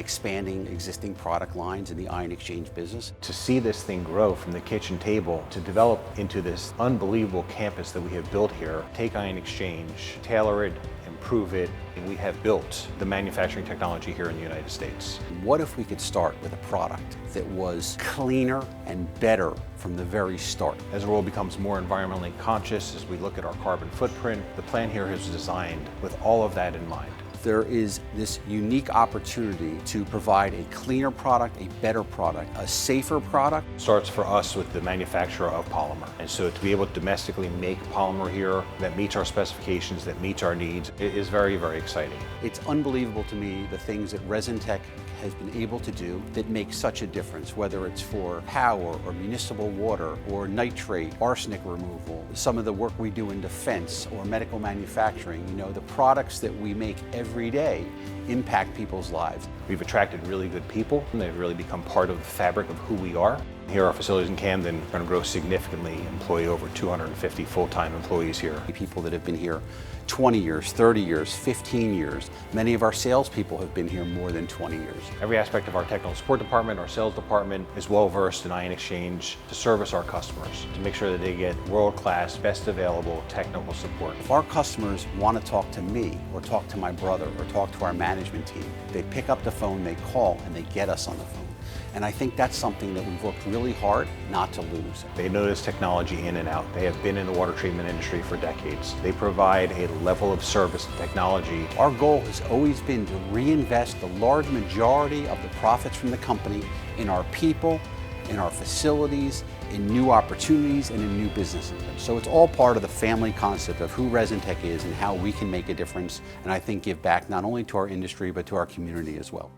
expanding existing product lines in the ion exchange business. To see this thing grow from the kitchen table to develop into this unbelievable campus that we have built here, take ion exchange, tailor it, improve it, and we have built the manufacturing technology here in the United States. What if we could start with a product that was cleaner and better from the very start? As the world becomes more environmentally conscious, as we look at our carbon footprint, the plan here is designed with all of that in mind. There is this unique opportunity to provide a cleaner product, a better product, a safer product. It starts for us with the manufacturer of polymer. And so to be able to domestically make polymer here that meets our specifications, that meets our needs, it is very, very exciting. It's unbelievable to me the things that ResinTech has been able to do that make such a difference, whether it's for power or municipal water or nitrate, arsenic removal, some of the work we do in defense or medical manufacturing. You know, the products that we make every day impact people's lives. We've attracted really good people, and they've really become part of the fabric of who we are. Here, our facilities in Camden are going to grow significantly, employ over 250 full-time employees here. People that have been here 20 years, 30 years, 15 years. Many of our salespeople have been here more than 20 years. Every aspect of our technical support department, our sales department, is well-versed in ion exchange to service our customers, to make sure that they get world-class, best available technical support. If our customers want to talk to me, or talk to my brother, or talk to our management team, they pick up the phone, they call, and they get us on the phone. And I think that's something that we've worked really hard not to lose. They know this technology in and out. They have been in the water treatment industry for decades. They provide a level of service and technology. Our goal has always been to reinvest the large majority of the profits from the company in our people, in our facilities, in new opportunities, and in new businesses. So it's all part of the family concept of who ResinTech is and how we can make a difference, and I think give back not only to our industry but to our community as well.